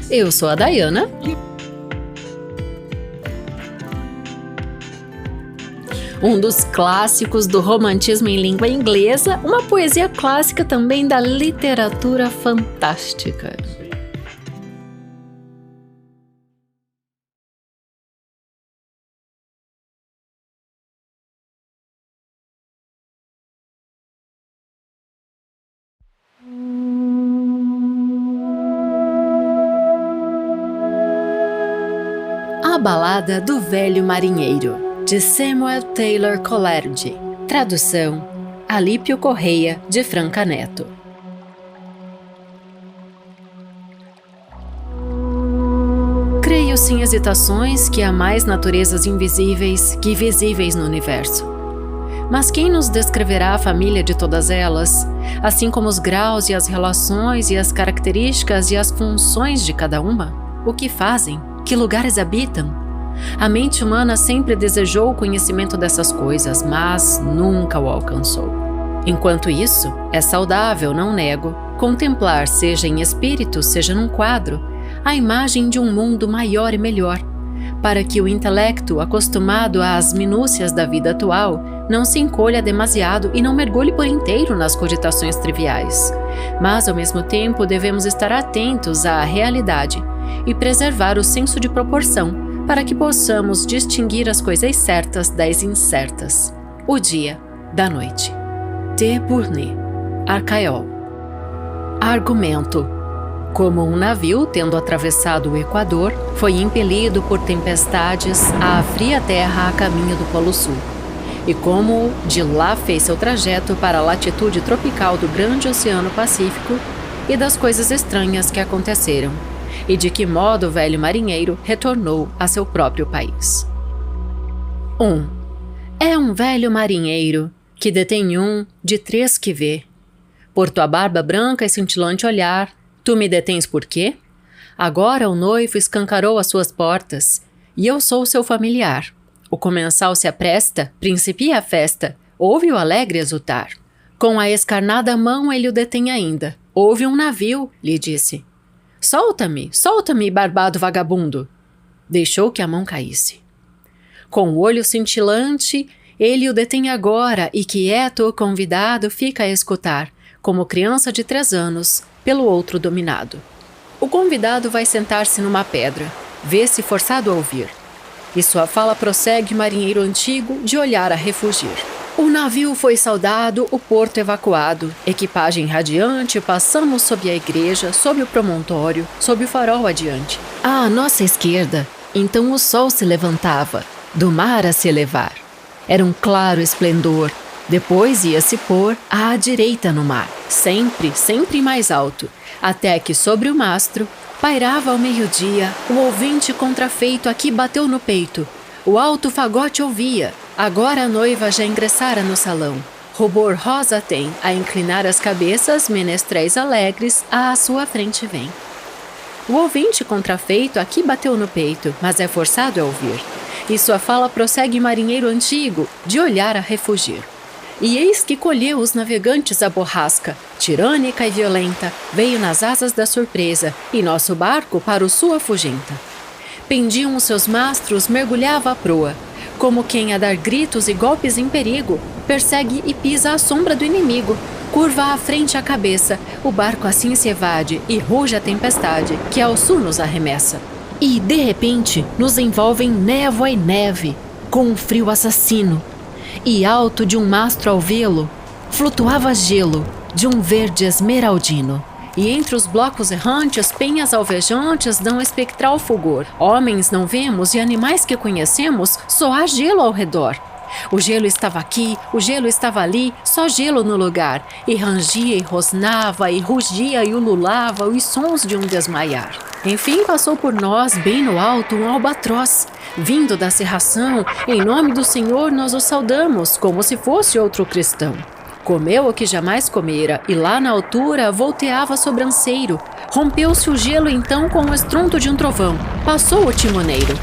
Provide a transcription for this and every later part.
Eu sou a Dayana. Um dos clássicos do romantismo em língua inglesa, uma poesia clássica também da literatura fantástica. A Balada do Velho Marinheiro, de Samuel Taylor Coleridge. Tradução: Alípio Correia, de Franca Neto. Creio sem hesitações que há mais naturezas invisíveis que visíveis no universo. Mas quem nos descreverá a família de todas elas, assim como os graus e as relações e as características e as funções de cada uma? O que fazem? Que lugares habitam? A mente humana sempre desejou o conhecimento dessas coisas, mas nunca o alcançou. Enquanto isso, é saudável, não nego, contemplar, seja em espírito, seja num quadro, a imagem de um mundo maior e melhor, para que o intelecto, acostumado às minúcias da vida atual, não se encolha demasiado e não mergulhe por inteiro nas cogitações triviais. Mas, ao mesmo tempo, devemos estar atentos à realidade e preservar o senso de proporção, para que possamos distinguir as coisas certas das incertas. O dia da noite. De Bournet, Arcaiol. Argumento. Como um navio, tendo atravessado o Equador, foi impelido por tempestades à fria terra a caminho do Polo Sul. E como de lá fez seu trajeto para a latitude tropical do grande Oceano Pacífico, e das coisas estranhas que aconteceram, e de que modo o velho marinheiro retornou a seu próprio país. 1. É um velho marinheiro que detém um de três que vê. Por tua barba branca e cintilante olhar, tu me detens por quê? Agora o noivo escancarou as suas portas, e eu sou seu familiar. O comensal se apresta, principia a festa, ouve o alegre exultar. Com a escarnada mão ele o detém ainda. Houve um navio, lhe disse. Solta-me, solta-me, barbado vagabundo! Deixou que a mão caísse. Com o olho cintilante, ele o detém agora e quieto o convidado fica a escutar, como criança de 3 anos, pelo outro dominado. O convidado vai sentar-se numa pedra, vê-se forçado a ouvir. E sua fala prossegue marinheiro antigo, de olhar a refugir. O navio foi saudado, o porto evacuado. Equipagem radiante, passamos sob a igreja, sob o promontório, sob o farol adiante. À nossa esquerda, então o sol se levantava, do mar a se elevar. Era um claro esplendor. Depois ia se pôr à direita no mar, sempre, sempre mais alto, até que sobre o mastro pairava ao meio-dia o ouvinte contrafeito aqui bateu no peito. O alto fagote ouvia. Agora a noiva já ingressara no salão. Rubor rosa tem, a inclinar as cabeças, menestréis alegres, à sua frente vem. O ouvinte contrafeito aqui bateu no peito, mas é forçado a ouvir. E sua fala prossegue marinheiro antigo, de olhar a refugir. E eis que colheu os navegantes a borrasca, tirânica e violenta, veio nas asas da surpresa, e nosso barco para o sul afugenta. Pendiam os seus mastros, mergulhava a proa, como quem a dar gritos e golpes em perigo, persegue e pisa à sombra do inimigo. Curva à frente a cabeça, o barco assim se evade e ruge a tempestade, que ao sul nos arremessa. E, de repente, nos envolvem névoa e neve, com um frio assassino. E alto de um mastro ao vê-lo, flutuava gelo de um verde esmeraldino. E entre os blocos errantes, penhas alvejantes dão espectral fulgor. Homens não vemos e animais que conhecemos, só há gelo ao redor. O gelo estava aqui, o gelo estava ali, só gelo no lugar. E rangia e rosnava, e rugia e ululava os sons de um desmaiar. Enfim passou por nós, bem no alto, um albatroz. Vindo da cerração, em nome do Senhor nós o saudamos, como se fosse outro cristão. Comeu o que jamais comera, e lá na altura volteava sobranceiro. Rompeu-se o gelo então com o estrondo de um trovão. Passou o timoneiro.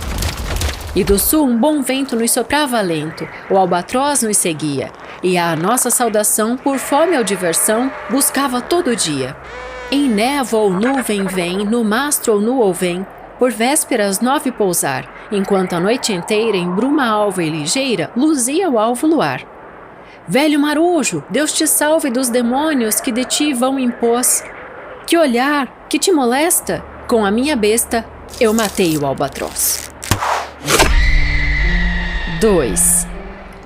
E do sul um bom vento nos soprava lento, o albatroz nos seguia, e a nossa saudação, por fome ou diversão, buscava todo dia. Em névoa ou nuvem vem, no mastro ou nu ou vem, por vésperas 9 pousar, enquanto a noite inteira em bruma alva e ligeira luzia o alvo luar. Velho marujo, Deus te salve dos demônios que de ti vão impôs. Que olhar, que te molesta? Com a minha besta, eu matei o albatroz. 2.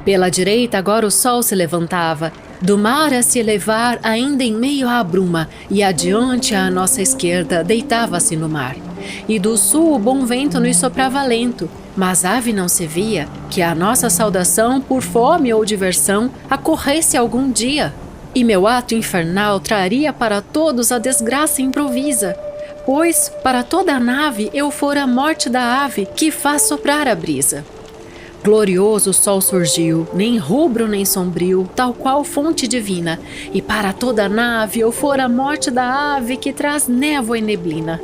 Pela direita agora o sol se levantava, do mar a se elevar ainda em meio à bruma, e adiante à nossa esquerda deitava-se no mar. E do sul o bom vento nos soprava lento, mas ave não se via, que a nossa saudação, por fome ou diversão, acorresse algum dia. E meu ato infernal traria para todos a desgraça improvisa, pois para toda a nave eu fora a morte da ave que faz soprar a brisa. Glorioso o sol surgiu, nem rubro nem sombrio, tal qual fonte divina, e para toda a nave eu fora a morte da ave que traz névoa e neblina.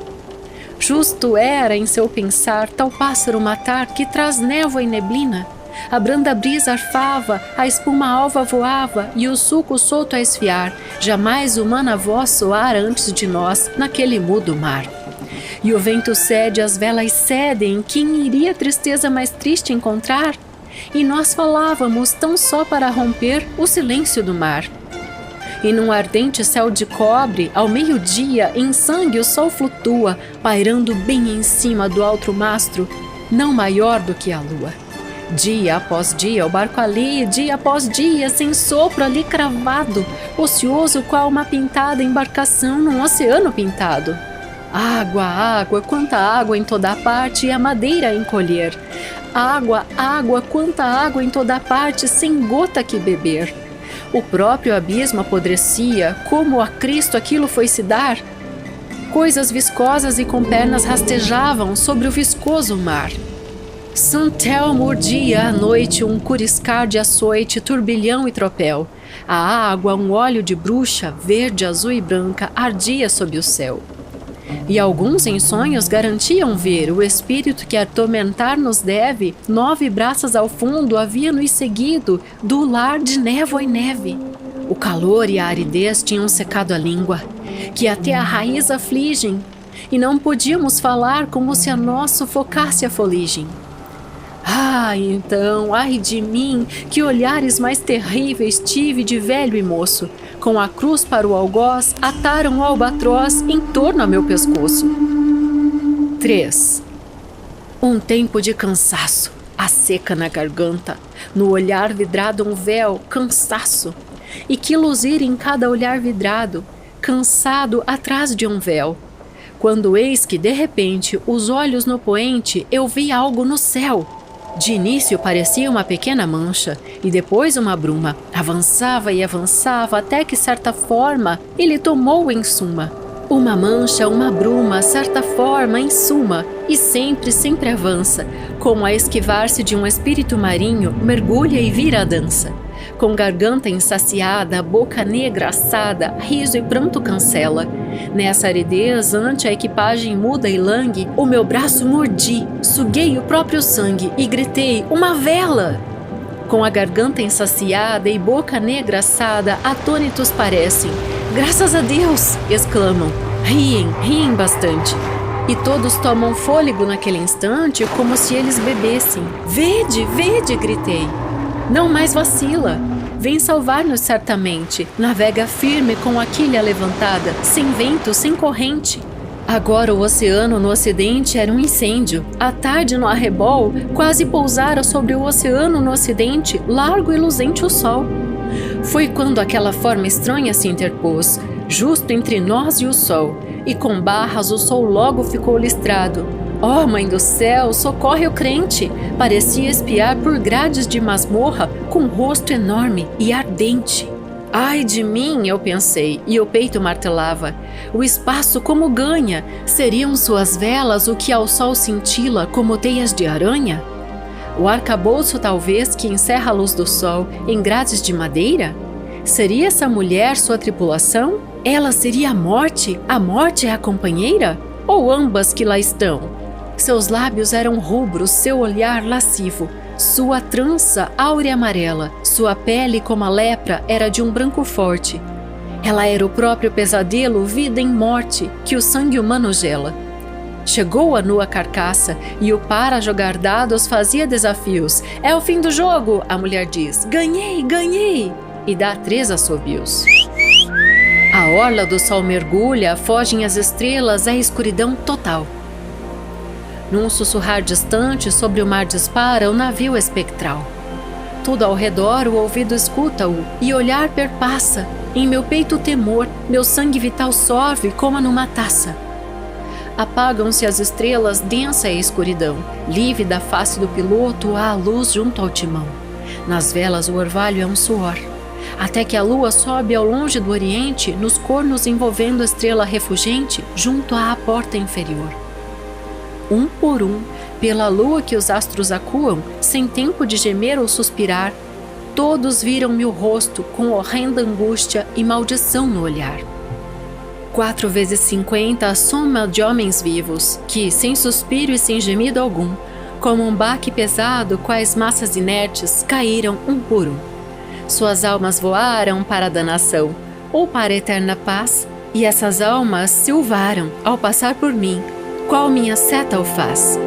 Justo era em seu pensar tal pássaro matar que traz névoa e neblina. A branda brisa arfava, a espuma alva voava e o suco solto a esfiar, jamais humana voz soar antes de nós naquele mudo mar. E o vento cede, as velas cedem, quem iria tristeza mais triste encontrar? E nós falávamos tão só para romper o silêncio do mar. E num ardente céu de cobre, ao meio-dia, em sangue o sol flutua, pairando bem em cima do alto mastro, não maior do que a lua. Dia após dia, o barco ali, dia após dia, sem sopro ali cravado, ocioso qual uma pintada embarcação num oceano pintado. Água, água, quanta água em toda parte e a madeira a encolher. Água, água, quanta água em toda parte, sem gota que beber. O próprio abismo apodrecia, como a Cristo aquilo foi se dar. Coisas viscosas e com pernas rastejavam sobre o viscoso mar. Santelmo urdia à noite um curiscar de açoite, turbilhão e tropel. A água, um óleo de bruxa, verde, azul e branca, ardia sob o céu. E alguns em sonhos garantiam ver o espírito que atormentar nos deve, 9 braças ao fundo havia nos seguido, do lar de névoa e neve. O calor e a aridez tinham secado a língua, que até a raiz afligem, e não podíamos falar como se a nós sufocasse a foligem. Ah, então, ai de mim, que olhares mais terríveis tive de velho e moço. Com a cruz para o algoz, ataram o albatroz em torno a meu pescoço. 3. Um tempo de cansaço, a seca na garganta, no olhar vidrado um véu, cansaço. E que luzir em cada olhar vidrado, cansado atrás de um véu. Quando eis que, de repente, os olhos no poente, eu vi algo no céu. De início parecia uma pequena mancha, e depois uma bruma. Avançava e avançava, até que, certa forma, ele tomou em suma. Uma mancha, uma bruma, certa forma, em suma, e sempre, sempre avança, como a esquivar-se de um espírito marinho, mergulha e vira a dança. Com garganta insaciada, boca negra assada, riso e pranto cancela. Nessa aridez, ante a equipagem muda e langue, o meu braço mordi, suguei o próprio sangue e gritei, uma vela! Com a garganta insaciada e boca negra assada, atônitos parecem. Graças a Deus! Exclamam. Riem bastante. E todos tomam fôlego naquele instante como se eles bebessem. Vede, vede! Gritei. Não mais vacila. Vem salvar-nos certamente. Navega firme com a quilha levantada, sem vento, sem corrente. Agora o oceano no ocidente era um incêndio. À tarde no arrebol, quase pousara sobre o oceano no ocidente, largo e luzente o sol. Foi quando aquela forma estranha se interpôs, justo entre nós e o sol, e com barras o sol logo ficou listrado. Oh, Mãe do céu, socorre o crente! Parecia espiar por grades de masmorra com um rosto enorme e ardente. Ai de mim, eu pensei, e o peito martelava. O espaço como ganha? Seriam suas velas o que ao sol cintila como teias de aranha? O arcabouço talvez que encerra a luz do sol em grades de madeira? Seria essa mulher sua tripulação? Ela seria a morte? A morte é a companheira? Ou ambas que lá estão? Seus lábios eram rubros, seu olhar lascivo, sua trança áurea amarela, sua pele como a lepra era de um branco forte. Ela era o próprio pesadelo, vida em morte, que o sangue humano gela. Chegou a nua carcaça e o par a jogar dados fazia desafios. É o fim do jogo, a mulher diz. Ganhei, ganhei! E dá 3 assobios. A orla do sol mergulha, fogem as estrelas, é escuridão total. Num sussurrar distante, sobre o mar dispara o navio espectral. Tudo ao redor o ouvido escuta-o e o olhar perpassa. Em meu peito o temor, meu sangue vital sorve como numa taça. Apagam-se as estrelas, densa é a escuridão. Livre da face do piloto, há a luz junto ao timão. Nas velas o orvalho é um suor. Até que a lua sobe ao longe do oriente, nos cornos envolvendo a estrela refulgente, junto à porta inferior. Um por um, pela lua que os astros acuam, sem tempo de gemer ou suspirar, todos viram meu rosto com horrenda angústia e maldição no olhar. 4 vezes 50 a soma de homens vivos, que, sem suspiro e sem gemido algum, como um baque pesado, quais massas inertes, caíram um por um. Suas almas voaram para a danação, ou para a eterna paz, e essas almas silvaram ao passar por mim, qual minha seta o faz.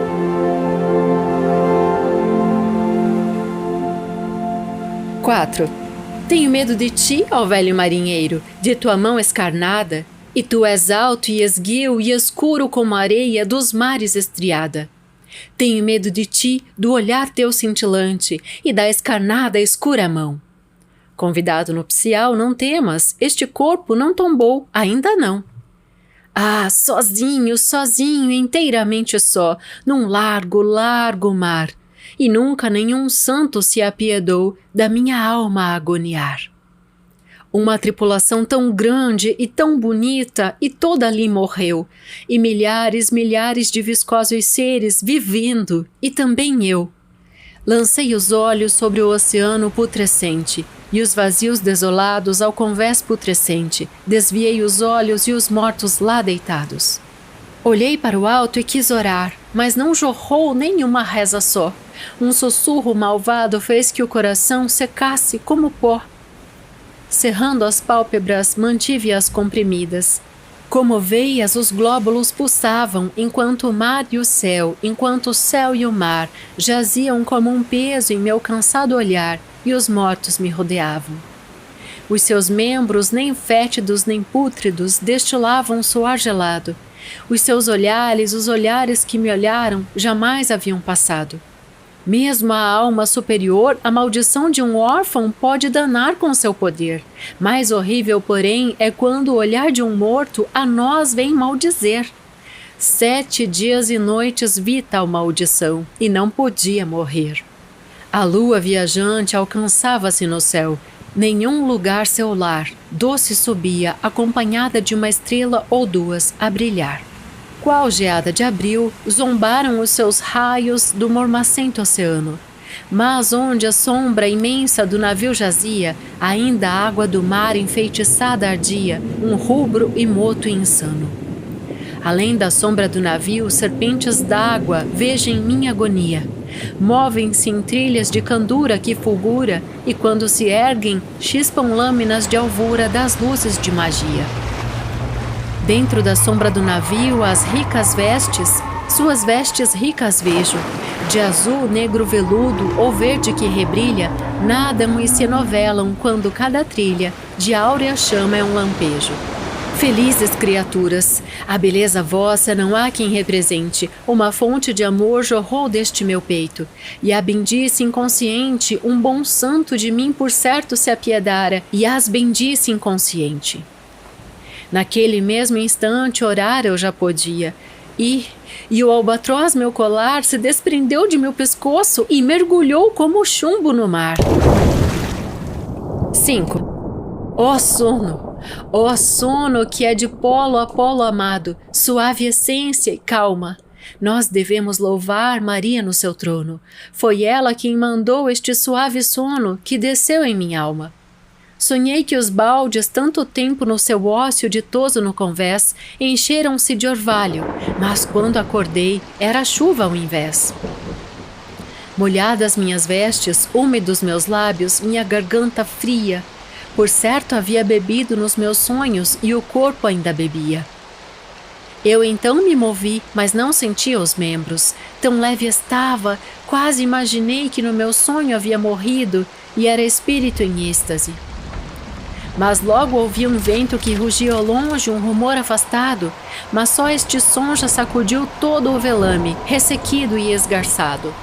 Quatro. Tenho medo de ti, ó velho marinheiro, de tua mão escarnada, e tu és alto e esguio e escuro como a areia dos mares estriada. Tenho medo de ti, do olhar teu cintilante e da escarnada escura mão. Convidado nupcial, não temas, este corpo não tombou, ainda não. Ah, sozinho, sozinho, inteiramente só, num largo, largo mar, e nunca nenhum santo se apiedou da minha alma a agoniar. Uma tripulação tão grande e tão bonita e toda ali morreu, e milhares, milhares de viscosos seres vivendo, e também eu. Lancei os olhos sobre o oceano putrescente, e os vazios desolados ao convés putrescente, desviei os olhos e os mortos lá deitados. Olhei para o alto e quis orar, mas não jorrou nenhuma reza só. Um sussurro malvado fez que o coração secasse como pó. Cerrando as pálpebras, mantive-as comprimidas. Como veias, os glóbulos pulsavam, enquanto o mar e o céu, enquanto o céu e o mar, jaziam como um peso em meu cansado olhar, e os mortos me rodeavam. Os seus membros, nem fétidos nem pútridos, destilavam um suor gelado. Os seus olhares, os olhares que me olharam, jamais haviam passado. Mesmo a alma superior, a maldição de um órfão pode danar com seu poder. Mais horrível, porém, é quando o olhar de um morto a nós vem maldizer. 7 dias e noites vi tal maldição, e não podia morrer. A lua viajante alcançava-se no céu. Nenhum lugar seu lar, doce subia, acompanhada de uma estrela ou 2 a brilhar. Qual geada de abril, zombaram os seus raios do mormacento oceano. Mas onde a sombra imensa do navio jazia, ainda a água do mar enfeitiçada ardia, um rubro imoto e insano. Além da sombra do navio, serpentes d'água, veja em minha agonia. Movem-se em trilhas de candura que fulgura, e quando se erguem, chispam lâminas de alvura das luzes de magia. Dentro da sombra do navio, as ricas vestes, suas vestes ricas vejo, de azul, negro veludo ou verde que rebrilha, nadam e se novelam quando cada trilha de áurea chama é um lampejo. Felizes criaturas, a beleza vossa não há quem represente, uma fonte de amor jorrou deste meu peito, e a bendice inconsciente, um bom santo de mim por certo se apiedara, e as bendice inconsciente. Naquele mesmo instante orar eu já podia, e o albatroz meu colar se desprendeu de meu pescoço e mergulhou como chumbo no mar. 5. Ó sono que é de polo a polo amado, suave essência e calma. Nós devemos louvar Maria no seu trono. Foi ela quem mandou este suave sono que desceu em minha alma. Sonhei que os baldes, tanto tempo no seu ócio ditoso no convés, encheram-se de orvalho, mas quando acordei, era chuva ao invés. Molhadas minhas vestes, úmidos meus lábios, minha garganta fria, por certo havia bebido nos meus sonhos e o corpo ainda bebia. Eu então me movi, mas não sentia os membros. Tão leve estava, quase imaginei que no meu sonho havia morrido e era espírito em êxtase. Mas logo ouvi um vento que rugia ao longe, um rumor afastado, mas só este som já sacudiu todo o velame, ressequido e esgarçado.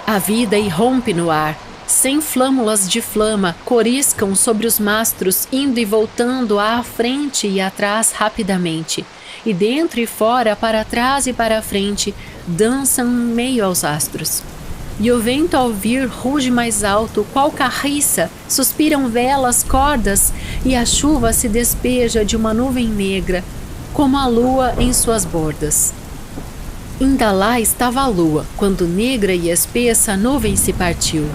A vida irrompe no ar, sem flâmulas de flama, coriscam sobre os mastros, indo e voltando à frente e atrás rapidamente, e dentro e fora, para trás e para frente, dançam em meio aos astros. E o vento ao vir ruge mais alto, qual carriça, suspiram velas, cordas, e a chuva se despeja de uma nuvem negra, como a lua em suas bordas. Ainda lá estava a lua, quando negra e espessa a nuvem se partiu.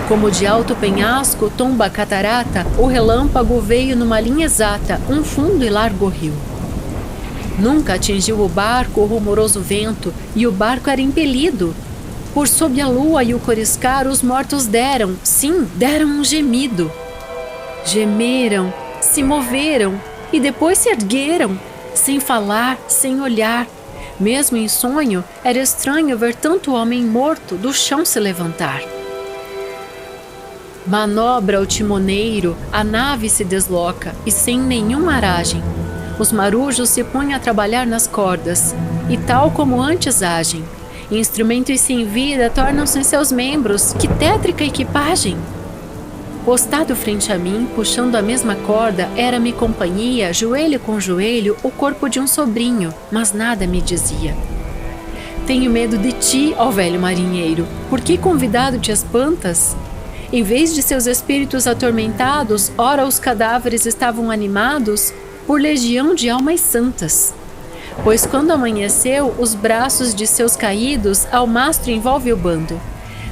Como de alto penhasco tomba a catarata, o relâmpago veio numa linha exata, um fundo e largo rio. Nunca atingiu o barco o rumoroso vento, e o barco era impelido. Por sob a lua e o coriscar os mortos deram, sim, deram um gemido. Gemeram, se moveram e depois se ergueram, sem falar, sem olhar. Mesmo em sonho, era estranho ver tanto homem morto do chão se levantar. Manobra o timoneiro, a nave se desloca e sem nenhuma aragem. Os marujos se põem a trabalhar nas cordas e tal como antes agem. Instrumentos sem vida tornam-se seus membros. Que tétrica equipagem! Postado frente a mim, puxando a mesma corda, era-me companhia, joelho com joelho, o corpo de um sobrinho, mas nada me dizia. Tenho medo de ti, ó velho marinheiro, por que convidado te espantas? Em vez de seus espíritos atormentados, ora os cadáveres estavam animados por legião de almas santas. Pois quando amanheceu, os braços de seus caídos ao mastro envolve o bando.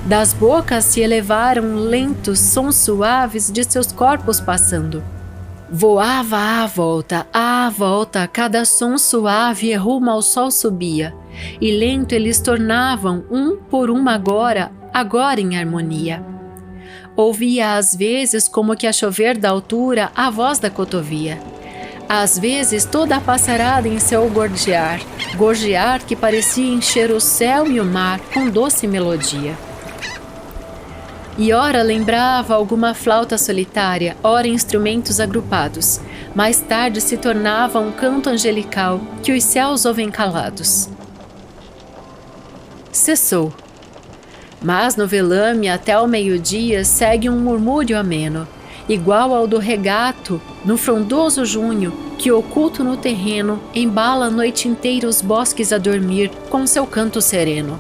Das bocas se elevaram lentos sons suaves de seus corpos passando. Voava à volta, cada som suave e rumo ao sol subia, e lento eles tornavam, um por um agora em harmonia. Ouvia às vezes, como que a chover da altura, a voz da cotovia. Às vezes toda a passarada em seu gorjear que parecia encher o céu e o mar com doce melodia. E ora lembrava alguma flauta solitária, ora instrumentos agrupados. Mais tarde se tornava um canto angelical que os céus ouvem calados. Cessou. Mas no velame até ao meio-dia segue um murmúrio ameno, igual ao do regato no frondoso junho, que oculto no terreno embala a noite inteira os bosques a dormir com seu canto sereno.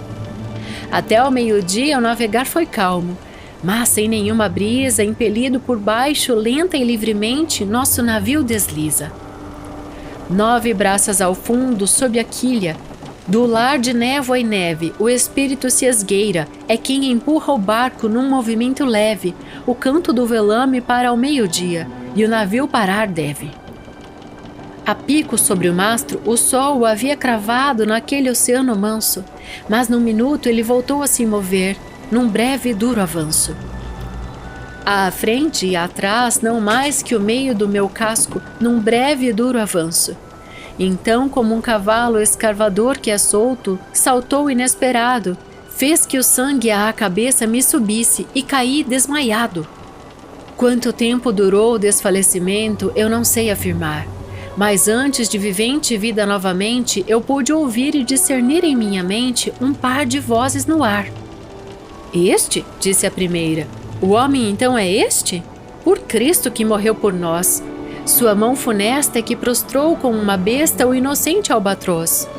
Até ao meio-dia o navegar foi calmo, mas sem nenhuma brisa, impelido por baixo, lenta e livremente, nosso navio desliza. 9 braças ao fundo, sob a quilha, do lar de névoa e neve, o espírito se esgueira, é quem empurra o barco num movimento leve, o canto do velame para ao meio-dia, e o navio parar deve. A pico sobre o mastro, o sol o havia cravado naquele oceano manso, mas num minuto ele voltou a se mover, num breve e duro avanço. À frente e atrás, não mais que o meio do meu casco, num breve e duro avanço. Então, como um cavalo escarvador que é solto, saltou inesperado, fez que o sangue à cabeça me subisse e caí desmaiado. Quanto tempo durou o desfalecimento, eu não sei afirmar. Mas antes de vivente vida novamente, eu pude ouvir e discernir em minha mente um par de vozes no ar. Este? Disse a primeira. O homem então é este? Por Cristo que morreu por nós. Sua mão funesta é que prostrou com uma besta o inocente albatroz.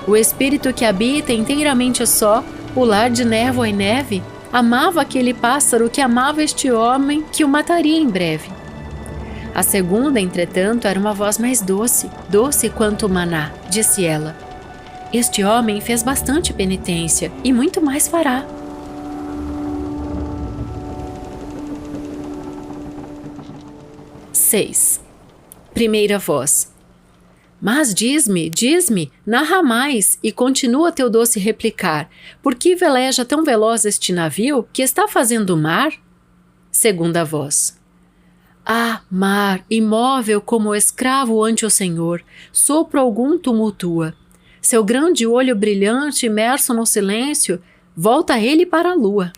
O espírito que habita inteiramente só, o lar de névoa e neve, amava aquele pássaro que amava este homem que o mataria em breve. A segunda, entretanto, era uma voz mais doce, doce quanto o maná, disse ela. Este homem fez bastante penitência e muito mais fará. 6. Primeira voz. Mas diz-me, narra mais, e continua Teodosi replicar, por que veleja tão veloz este navio que está fazendo o mar? Segunda voz. Ah, mar, imóvel como o escravo ante o Senhor, sopro algum tumultua. Seu grande olho brilhante, imerso no silêncio, volta ele para a lua.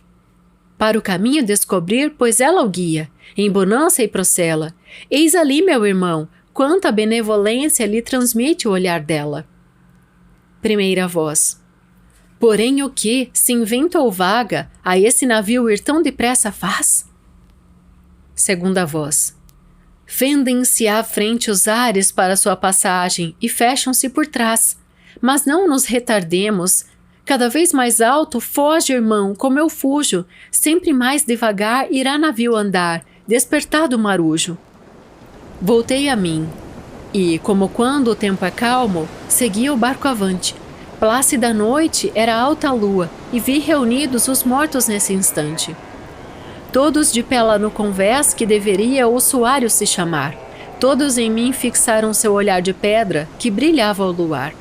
Para o caminho descobrir, pois ela o guia, em bonança e procela. Eis ali, meu irmão, quanta benevolência lhe transmite o olhar dela. Primeira voz. Porém o que, se inventa ou vaga, a esse navio ir tão depressa faz? Segunda voz. Fendem-se à frente os ares para sua passagem e fecham-se por trás. Mas não nos retardemos. Cada vez mais alto foge, irmão, como eu fujo. Sempre mais devagar irá navio andar, despertado o marujo. Voltei a mim, e, como quando o tempo é calmo, seguia o barco avante. Plácida noite era alta a lua, e vi reunidos os mortos nesse instante. Todos de pé lá no convés que deveria ossuário se chamar. Todos em mim fixaram seu olhar de pedra, que brilhava ao luar.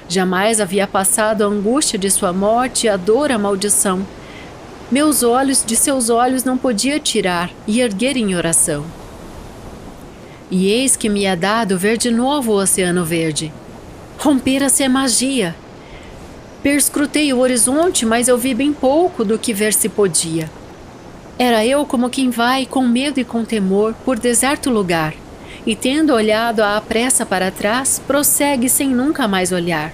Jamais havia passado a angústia de sua morte, a dor, a maldição. Meus olhos de seus olhos não podia tirar e erguer em oração. E eis que me é dado ver de novo o oceano verde. Rompera-se a magia. Perscrutei o horizonte, mas eu vi bem pouco do que ver se podia. Era eu como quem vai, com medo e com temor, por deserto lugar, e tendo olhado à pressa para trás, prossegue sem nunca mais olhar,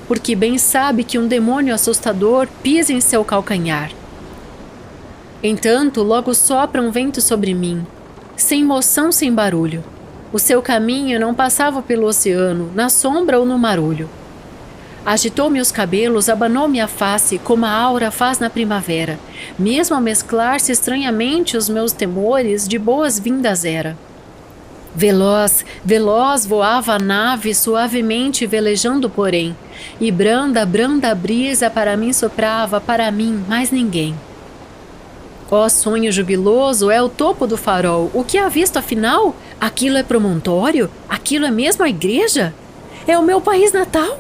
porque bem sabe que um demônio assustador pisa em seu calcanhar. Entanto, logo sopra um vento sobre mim, sem moção, sem barulho. O seu caminho não passava pelo oceano, na sombra ou no marulho. Agitou-me os cabelos, abanou-me a face, como a aura faz na primavera. Mesmo a mesclar-se estranhamente os meus temores, de boas-vindas era. Veloz, veloz voava a nave, suavemente velejando porém, e branda, branda brisa para mim soprava, para mim, mais ninguém. Ó sonho jubiloso, é o topo do farol. O que há visto afinal? Aquilo é promontório? Aquilo é mesmo a igreja? É o meu país natal?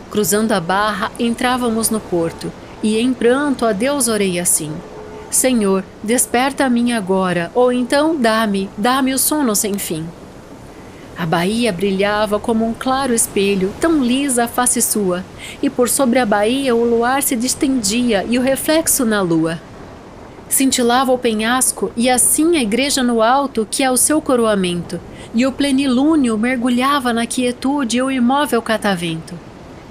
Cruzando a barra, entrávamos no porto, e em pranto a Deus orei assim. Senhor, desperta a mim agora, ou então dá-me o sono sem fim. A baía brilhava como um claro espelho, tão lisa a face sua, e por sobre a baía o luar se distendia e o reflexo na lua. Cintilava o penhasco e assim a igreja no alto, que é o seu coroamento, e o plenilúnio mergulhava na quietude e o imóvel catavento.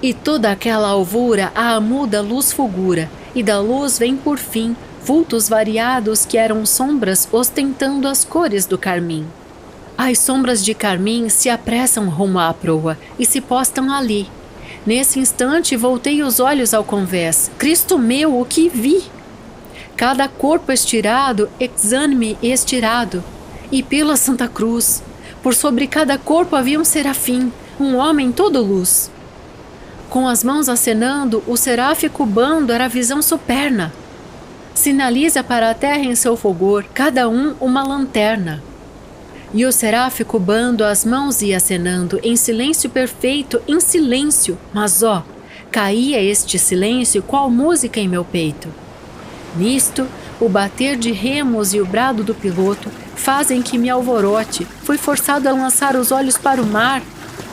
E toda aquela alvura a muda luz fulgura, e da luz vem por fim vultos variados que eram sombras ostentando as cores do carmim. As sombras de carmim se apressam rumo à proa e se postam ali. Nesse instante voltei os olhos ao convés. Cristo meu, o que vi! Cada corpo estirado, exânime e estirado, e pela Santa Cruz, por sobre cada corpo havia um serafim, um homem todo luz. Com as mãos acenando, o seráfico bando era visão superna. Sinaliza para a terra em seu fulgor, cada um uma lanterna. E o seráfico bando as mãos ia acenando, em silêncio perfeito, em silêncio, mas ó, caía este silêncio qual música em meu peito. Nisto, o bater de remos e o brado do piloto fazem que me alvorote. Fui forçado a lançar os olhos para o mar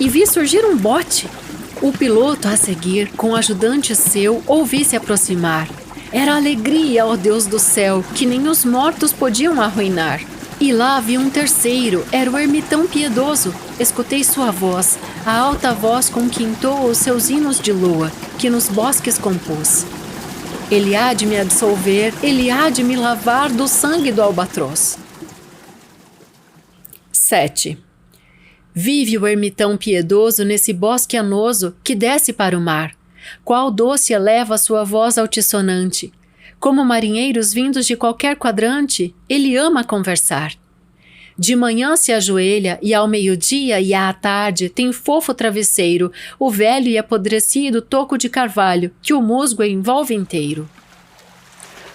e vi surgir um bote. O piloto a seguir, com o ajudante seu, ouvi se aproximar. Era alegria, ó Deus do céu, que nem os mortos podiam arruinar. E lá vi um terceiro, era o ermitão piedoso. Escutei sua voz, a alta voz com que entoa os seus hinos de lua, que nos bosques compôs. Ele há de me absolver, ele há de me lavar do sangue do albatroz. 7. Vive o ermitão piedoso nesse bosque anoso que desce para o mar. Qual doce eleva sua voz altissonante. Como marinheiros vindos de qualquer quadrante, ele ama conversar. De manhã se ajoelha e ao meio-dia e à tarde tem fofo travesseiro, o velho e apodrecido toco de carvalho que o musgo envolve inteiro.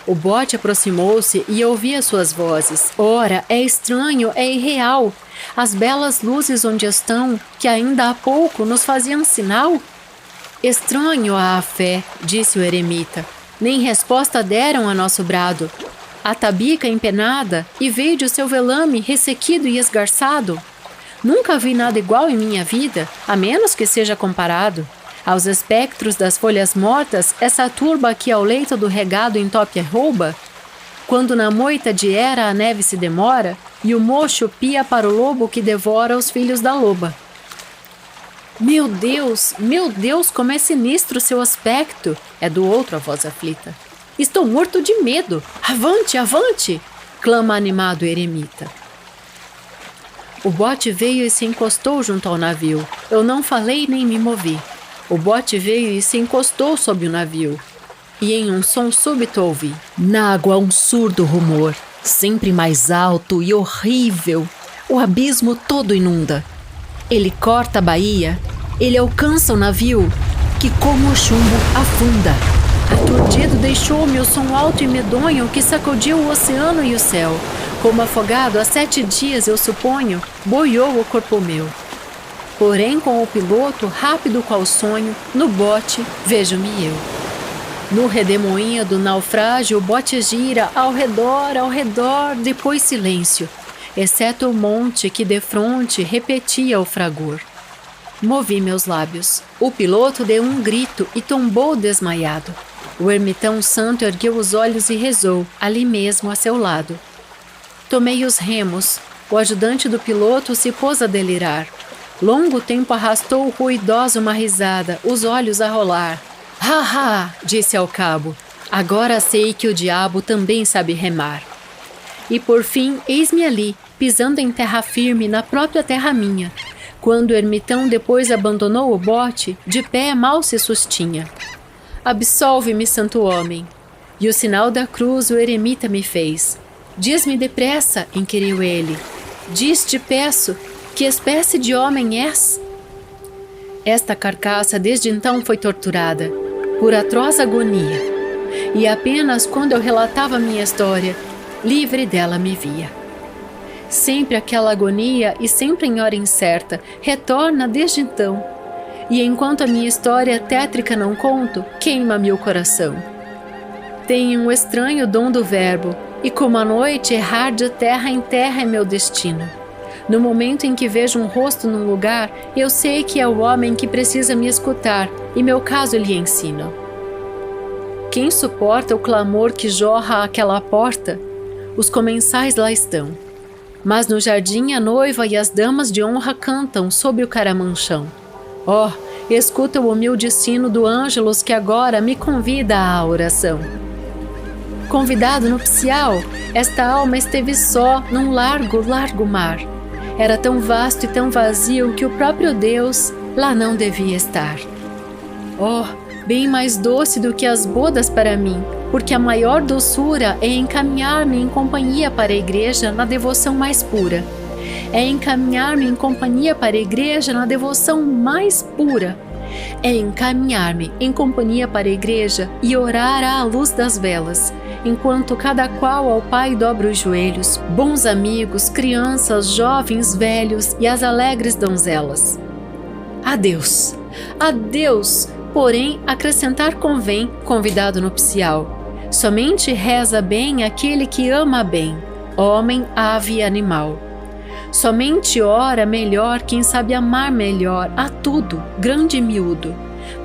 O bote aproximou-se e ouvi as suas vozes. Ora, é estranho, é irreal. As belas luzes onde estão, que ainda há pouco nos faziam sinal? Estranho a fé, disse o eremita. Nem resposta deram a nosso brado. A tabica empenada e veio o seu velame ressequido e esgarçado. Nunca vi nada igual em minha vida, a menos que seja comparado aos espectros das folhas mortas, essa turba que ao leito do regado entope e rouba. Quando na moita de era a neve se demora, e o mocho pia para o lobo que devora os filhos da loba. Meu Deus, como é sinistro seu aspecto! É do outro a voz aflita. Estou morto de medo! Avante, avante! Clama animado o eremita. O bote veio e se encostou junto ao navio. Eu não falei nem me movi. O bote veio e se encostou sob o navio. E em um som súbito ouvi. Na água um surdo rumor, sempre mais alto e horrível. O abismo todo inunda. Ele corta a baía, ele alcança o navio, que como o chumbo afunda. Aturdido deixou-me o som alto e medonho que sacudiu o oceano e o céu. Como afogado há 7 dias, eu suponho, boiou o corpo meu. Porém, com o piloto, rápido qual sonho, no bote, vejo-me eu. No redemoinho do naufrágio, o bote gira ao redor, depois silêncio, exceto o monte que defronte repetia o fragor. Movi meus lábios. O piloto deu um grito e tombou desmaiado. O ermitão santo ergueu os olhos e rezou, ali mesmo a seu lado. Tomei os remos. O ajudante do piloto se pôs a delirar. Longo tempo arrastou ruidosa uma risada, os olhos a rolar. Ha, ha, disse ao cabo. Agora sei que o diabo também sabe remar. E por fim, eis-me ali, pisando em terra firme, na própria terra minha. Quando o ermitão depois abandonou o bote, de pé mal se sustinha. Absolve-me, santo homem. E o sinal da cruz o eremita me fez. Diz-me depressa, inquiriu ele. Diz, te peço, que espécie de homem és? Esta carcaça desde então foi torturada, por atroz agonia, e apenas quando eu relatava minha história, livre dela me via. Sempre aquela agonia e sempre em hora incerta, retorna desde então, e enquanto a minha história tétrica não conto, queima-me o coração. Tenho um estranho dom do verbo, e como a noite errar de terra em terra é meu destino. No momento em que vejo um rosto num lugar, eu sei que é o homem que precisa me escutar, e meu caso lhe ensino. Quem suporta o clamor que jorra àquela porta? Os comensais lá estão. Mas no jardim a noiva e as damas de honra cantam sob o caramanchão. Oh, escuta o humilde sino do Ângelus que agora me convida à oração. Convidado nupcial, esta alma esteve só num largo, largo mar. Era tão vasto e tão vazio que o próprio Deus lá não devia estar. Oh, bem mais doce do que as bodas para mim, porque a maior doçura é encaminhar-me em companhia para a igreja na devoção mais pura. É encaminhar-me em companhia para a igreja na devoção mais pura. É encaminhar-me em companhia para a igreja e orar à luz das velas, enquanto cada qual ao Pai dobra os joelhos, bons amigos, crianças, jovens, velhos e as alegres donzelas. Adeus, adeus, porém acrescentar convém, convidado nupcial. Somente reza bem aquele que ama bem, homem, ave e animal. Somente ora melhor quem sabe amar melhor a tudo, grande e miúdo,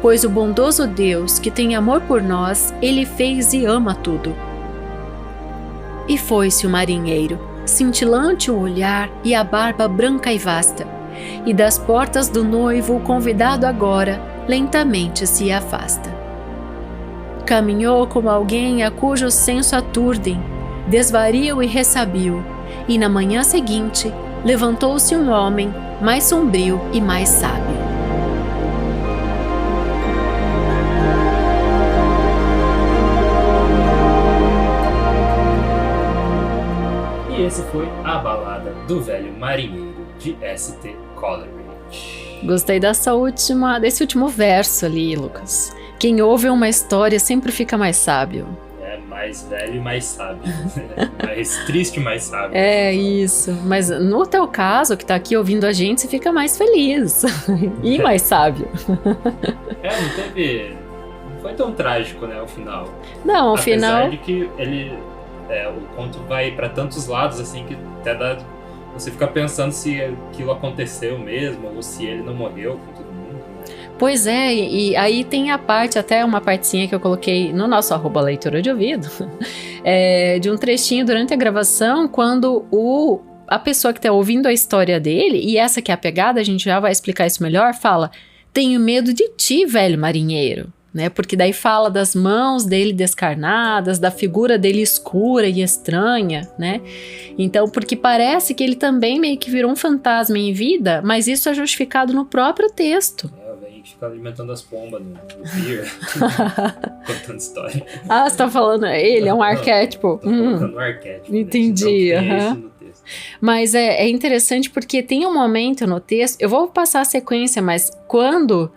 pois o bondoso Deus que tem amor por nós, Ele fez e ama tudo. E foi-se o marinheiro, cintilante o olhar e a barba branca e vasta, e das portas do noivo o convidado agora lentamente se afasta. Caminhou como alguém a cujo senso aturdem, desvario e ressabiou, e na manhã seguinte levantou-se um homem mais sombrio e mais sábio. E esse foi A Balada do Velho Marinheiro, de S.T. Coleridge. Gostei desse último verso ali, Lucas. Quem ouve uma história sempre fica mais sábio. Mais velho e mais sábio. Mais triste e mais sábio. É isso. Mas no teu caso, que tá aqui ouvindo a gente, você fica mais feliz. E mais sábio. Não teve... Não foi tão trágico, né, o final. Não, o Apesar final... de que ele... o conto vai pra tantos lados, assim, que até dá... Você fica pensando se aquilo aconteceu mesmo, ou se ele não morreu com todo mundo, né? Pois é, e aí tem a parte, até uma partezinha que eu coloquei no nosso @leitura de ouvido, de um trechinho durante a gravação, quando a pessoa que tá ouvindo a história dele, e essa que é a pegada, a gente já vai explicar isso melhor, fala: tenho medo de ti, velho marinheiro. Né? Porque daí fala das mãos dele descarnadas, da figura dele escura e estranha, né? Então, porque parece que ele também meio que virou um fantasma em vida, mas isso é justificado no próprio texto. Vem ficar alimentando as pombas no pier, contando história. Ah, você tá falando, ele é um arquétipo. Tô colocando um arquétipo. Entendi. Né? Isso no texto. Mas é interessante porque tem um momento no texto, eu vou passar a sequência, mas quando...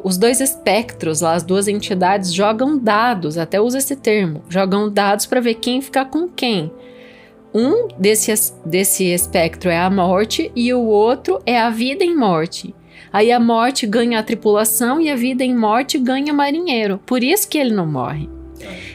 os dois espectros, lá, as duas entidades jogam dados, até usa esse termo, jogam dados para ver quem fica com quem. Um desse espectro é a morte e o outro é a vida em morte. Aí a morte ganha a tripulação e a vida em morte ganha o marinheiro. Por isso que ele não morre.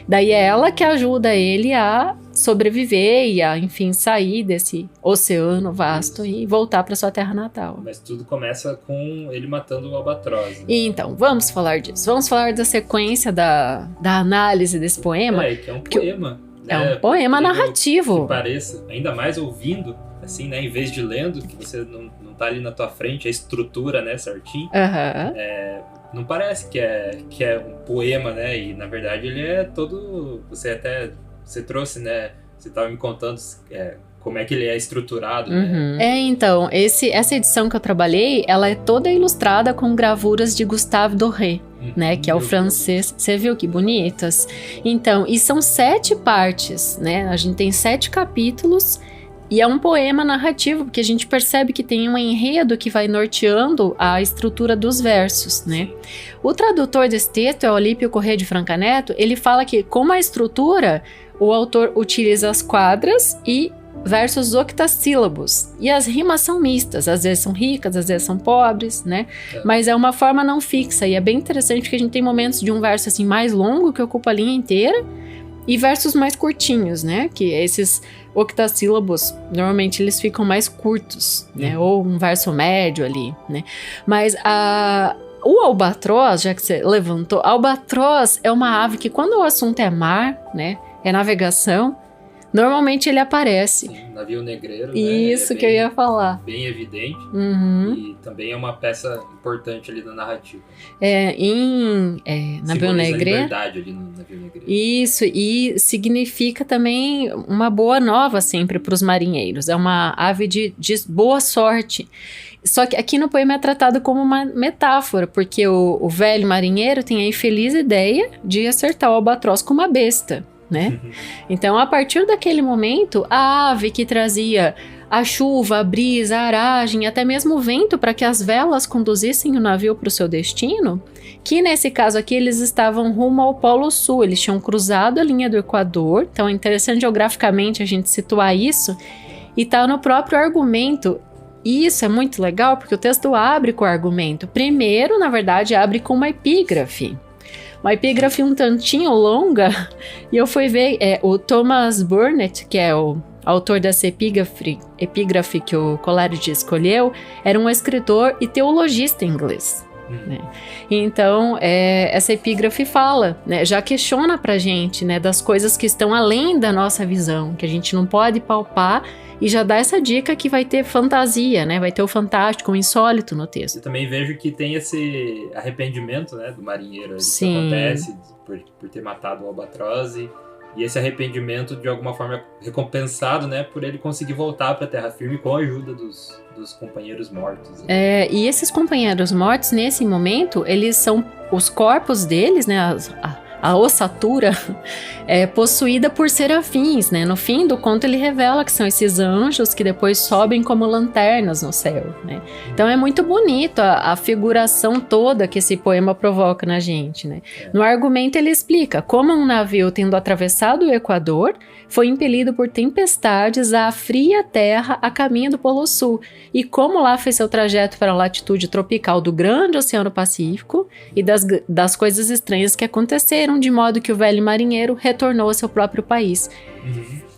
Daí é ela que ajuda ele a sobreviver e a, enfim, sair desse oceano vasto e voltar para sua terra natal. Mas tudo começa com ele matando o albatroz. Né? E então, vamos falar disso. Vamos falar da sequência da análise desse poema. Que é um poema. É um poema narrativo. Que pareça, ainda mais ouvindo, assim, né? Em vez de lendo, que você não tá ali na tua frente, a estrutura, né, certinho. Não parece que é um poema, né? E, na verdade, ele é todo... Você trouxe, né? Você estava me contando como é que ele é estruturado, né? Então, essa edição que eu trabalhei, ela é toda ilustrada com gravuras de Gustave Doré, né? Que é o francês. Você viu que bonitas? Então, e são 7 partes, né? A gente tem 7 capítulos e é um poema narrativo, porque a gente percebe que tem um enredo que vai norteando a estrutura dos versos, né? O tradutor desse texto é Olímpio Corrêa de Franca Neto. Ele fala que, como a estrutura, o autor utiliza as quadras e versos octassílabos. E as rimas são mistas, às vezes são ricas, às vezes são pobres, né? Mas é uma forma não fixa, e é bem interessante porque a gente tem momentos de um verso assim mais longo, que ocupa a linha inteira, e versos mais curtinhos, né? Que esses octassílabos, normalmente eles ficam mais curtos, né? Ou um verso médio ali, né? Mas o albatroz, já que você levantou, albatroz é uma ave que, quando o assunto é mar, né? É navegação, normalmente ele aparece. Sim, navio negreiro, isso, né? Que eu ia falar. Bem evidente. E também é uma peça importante ali na narrativa. Navio negreiro. Liberdade ali no navio negreiro. Isso, e significa também uma boa nova sempre para os marinheiros. É uma ave de boa sorte. Só que aqui no poema é tratado como uma metáfora, porque o velho marinheiro tem a infeliz ideia de acertar o albatroz com uma besta. Né? Então, a partir daquele momento, a ave que trazia a chuva, a brisa, a aragem, até mesmo o vento para que as velas conduzissem o navio para o seu destino, que nesse caso aqui eles estavam rumo ao Polo Sul, eles tinham cruzado a linha do Equador, então é interessante geograficamente a gente situar isso, e tá no próprio argumento. E isso é muito legal porque o texto abre com o argumento. Primeiro, na verdade, abre com uma epígrafe. Uma epígrafe um tantinho longa, e eu fui ver, o Thomas Burnett, que é o autor dessa epígrafe que o Coleridge escolheu, era um escritor e teologista inglês. Né? Então, essa epígrafe fala, né, já questiona pra gente, né, das coisas que estão além da nossa visão, que a gente não pode palpar, e já dá essa dica que vai ter fantasia, né? Vai ter o fantástico, o insólito no texto. Eu também vejo que tem esse arrependimento, né, do marinheiro. Isso Sim. acontece por ter matado o albatroz, e esse arrependimento, de alguma forma, é recompensado, né, por ele conseguir voltar para a terra firme com a ajuda dos companheiros mortos. E esses companheiros mortos, nesse momento, eles são os corpos deles, né, a ossatura, é possuída por serafins, né? No fim do conto ele revela que são esses anjos que depois sobem como lanternas no céu, né? Então é muito bonito a figuração toda que esse poema provoca na gente, né? No argumento ele explica como um navio tendo atravessado o Equador foi impelido por tempestades à fria terra a caminho do Polo Sul e como lá fez seu trajeto para a latitude tropical do grande Oceano Pacífico e das coisas estranhas que aconteceram, de modo que o velho marinheiro retornou ao seu próprio país.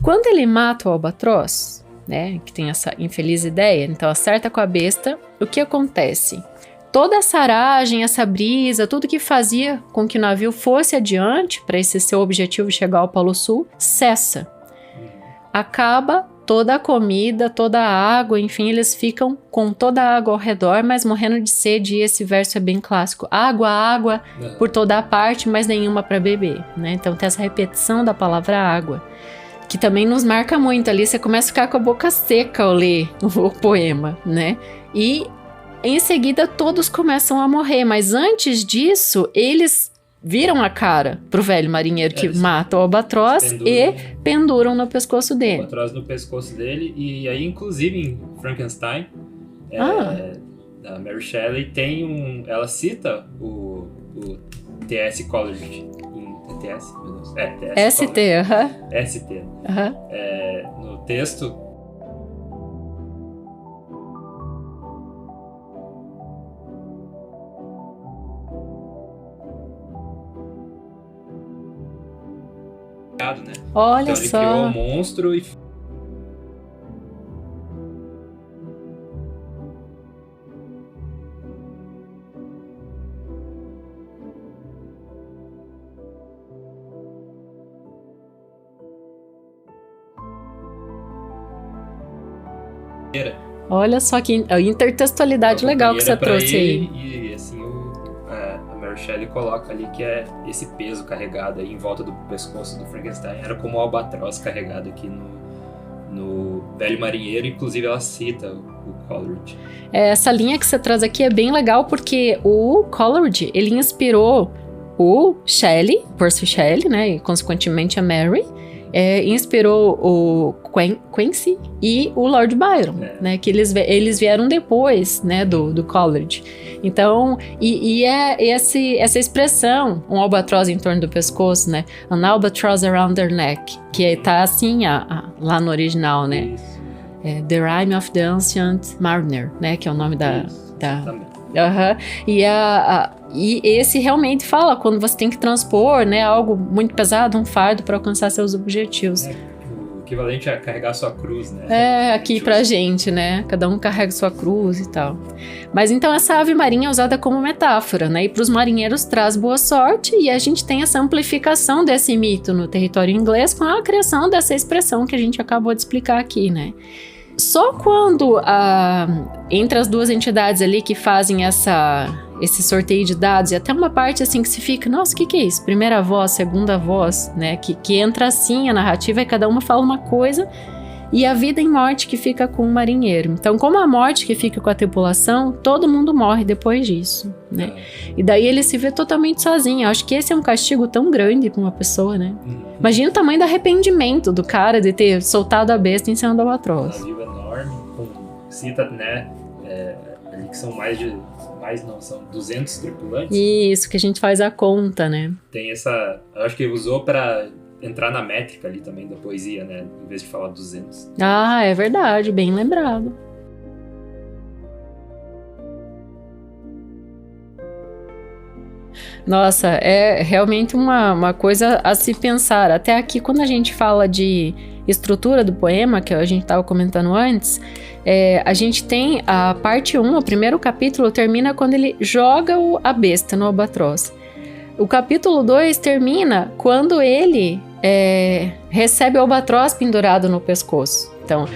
Quando ele mata o albatroz, né, que tem essa infeliz ideia, então acerta com a besta, o que acontece? Toda essa aragem, essa brisa, tudo que fazia com que o navio fosse adiante para esse seu objetivo chegar ao Polo Sul, cessa. Acaba toda a comida, toda a água, enfim, eles ficam com toda a água ao redor, mas morrendo de sede, e esse verso é bem clássico. Água por toda a parte, mas nenhuma para beber, né? Então tem essa repetição da palavra água, que também nos marca muito ali, você começa a ficar com a boca seca ao ler o poema, né? E em seguida todos começam a morrer, mas antes disso, eles viram a cara pro velho marinheiro que mata o albatroz e penduram no pescoço dele. O albatroz no pescoço dele, e aí inclusive em Frankenstein, da Mary Shelley, ela cita o T.S. Coleridge. T.S.? Meu Deus. T.S. ST, ST. No texto. Né? Olha então, só. Ele criou um monstro e... Olha só que intertextualidade legal que você trouxe aí. E assim, a Mary Shelley coloca ali que é esse peso carregado aí em volta do pescoço do Frankenstein. Era como o albatroz carregado aqui no Velho Marinheiro. Inclusive ela cita o Coleridge. Essa linha que você traz aqui é bem legal porque o Coleridge, ele inspirou o Shelley, Percy Shelley, né, e consequentemente a Mary. Inspirou o Quincy e o Lord Byron, né, que eles vieram depois, né, do Coleridge. Então, essa expressão, um albatroz em torno do pescoço, né, an albatross around their neck, que tá assim lá no original, né, The Rime of the Ancient Mariner, né, que é o nome da e esse realmente fala quando você tem que transpor, né, algo muito pesado, um fardo para alcançar seus objetivos. O equivalente a carregar sua cruz, né? Aqui pra gente, né? Cada um carrega sua cruz e tal. Mas então essa ave marinha é usada como metáfora, né? E pros marinheiros traz boa sorte, e a gente tem essa amplificação desse mito no território inglês com a criação dessa expressão que a gente acabou de explicar aqui, né? Só quando entre as duas entidades ali que fazem esse sorteio de dados, e até uma parte assim que se fica, nossa, o que é isso? Primeira voz, segunda voz, né? Que entra assim a narrativa e cada uma fala uma coisa, e a vida e morte que fica com o marinheiro. Então, como a morte que fica com a tripulação, todo mundo morre depois disso, né? E daí ele se vê totalmente sozinho. Eu acho que esse é um castigo tão grande para uma pessoa, né? Imagina o tamanho do arrependimento do cara de ter soltado a besta em cima do albatroz. Um navio enorme, cita, né, ali que são são 200 tripulantes. Isso, que a gente faz a conta, né? Tem essa, eu acho que usou para entrar na métrica ali também da poesia, né, em vez de falar 200. É verdade, bem lembrado. Nossa, é realmente uma coisa a se pensar. Até aqui, quando a gente fala de estrutura do poema, que a gente estava comentando antes, a gente tem a parte 1, o primeiro capítulo termina quando ele joga a besta no albatroz. O capítulo 2 termina quando ele recebe o albatroz pendurado no pescoço. Então,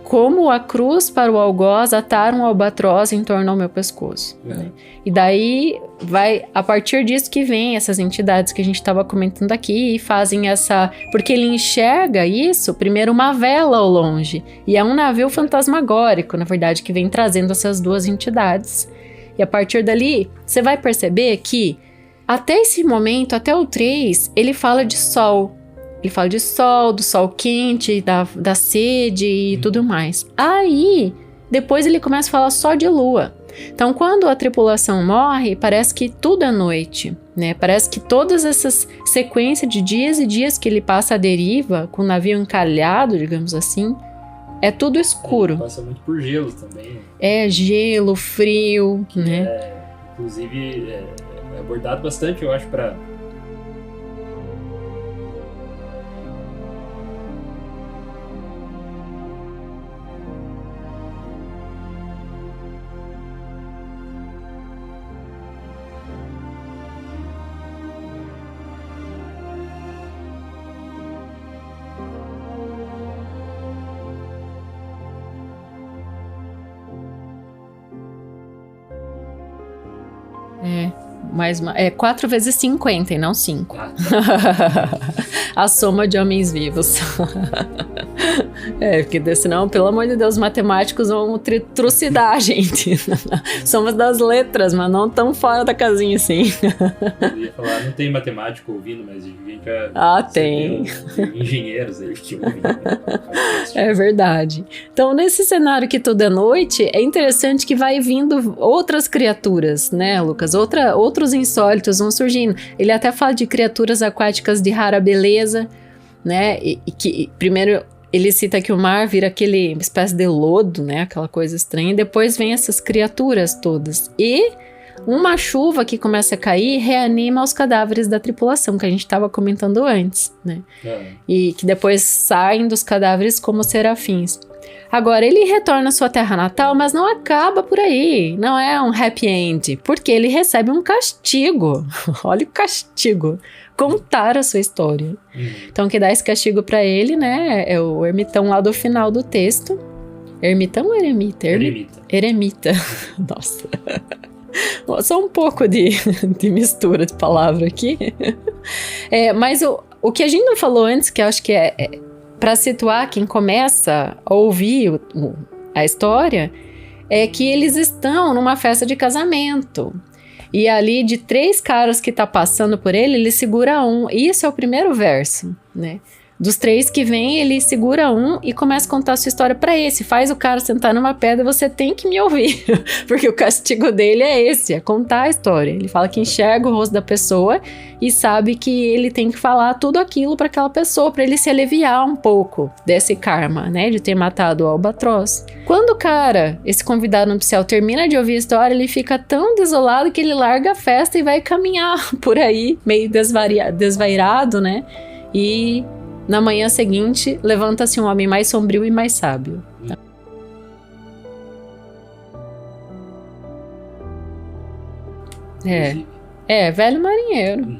como a cruz para o algoz atar um albatroz em torno ao meu pescoço. Né? E daí vai, a partir disso que vem essas entidades que a gente estava comentando aqui e fazem porque ele enxerga isso, primeiro uma vela ao longe, e é um navio fantasmagórico, na verdade, que vem trazendo essas duas entidades. E a partir dali, você vai perceber que até esse momento, até o 3, ele fala de sol. Ele fala de sol, do sol quente, da sede e tudo mais. Aí, depois ele começa a falar só de lua. Então, quando a tripulação morre, parece que tudo é noite, né? Parece que todas essas sequências de dias e dias que ele passa à deriva, com o navio encalhado, digamos assim, é tudo escuro. Ele passa muito por gelo também. É, gelo, frio, né? Inclusive, é abordado bastante, eu acho, para... É 4 vezes 50 e não 5. A soma de homens vivos. Porque senão, pelo amor de Deus, os matemáticos vão trucidar a gente. Somos das letras, mas não tão fora da casinha assim. Eu ia falar, não tem matemático ouvindo, mas a gente tem engenheiros aí que ouvem. É verdade. Então, nesse cenário que tudo é noite, é interessante que vai vindo outras criaturas, né, Lucas? Outros insólitos vão surgindo. Ele até fala de criaturas aquáticas de rara beleza, né? E que primeiro ele cita que o mar vira aquele espécie de lodo, né? Aquela coisa estranha. E depois vem essas criaturas todas. E uma chuva que começa a cair reanima os cadáveres da tripulação, que a gente estava comentando antes, né? E que depois saem dos cadáveres como serafins. Agora, ele retorna à sua terra natal, mas não acaba por aí. Não é um happy end, porque ele recebe um castigo. Olha o castigo. Contar a sua história. Então, que dá esse castigo pra ele, né? É o ermitão lá do final do texto. Ermitão ou eremita? Eremita. Nossa. Só um pouco de mistura de palavra aqui. Mas o que a gente não falou antes, que eu acho que para situar quem começa a ouvir a história, é que eles estão numa festa de casamento. E ali, de 3 caras que tá passando por ele segura um. Isso é o primeiro verso, né? Dos 3 que vem, ele segura um e começa a contar a sua história pra esse. Faz o cara sentar numa pedra, você tem que me ouvir. Porque o castigo dele é esse, é contar a história. Ele fala que enxerga o rosto da pessoa e sabe que ele tem que falar tudo aquilo pra aquela pessoa, pra ele se aliviar um pouco desse karma, né? De ter matado o albatroz. Quando o cara, esse convidado nupcial, termina de ouvir a história, ele fica tão desolado que ele larga a festa e vai caminhar por aí, meio desvairado, né? E na manhã seguinte, levanta-se um homem mais sombrio e mais sábio. Velho marinheiro.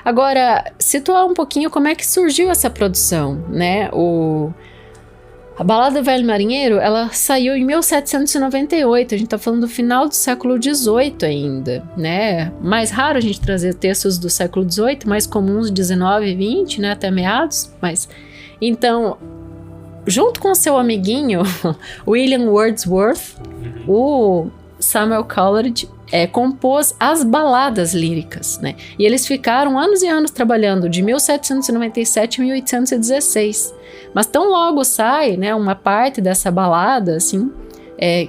Agora, situar um pouquinho como é que surgiu essa produção, né? A Balada do Velho Marinheiro, ela saiu em 1798, a gente tá falando do final do século XVIII ainda, né? Mais raro a gente trazer textos do século XVIII, mais comuns XIX e XX, né? Até meados, mas... Então, junto com seu amiguinho, William Wordsworth, o Samuel Coleridge compôs as baladas líricas, né? E eles ficaram anos e anos trabalhando, de 1797 a 1816. Mas tão logo sai, né, uma parte dessa balada, assim,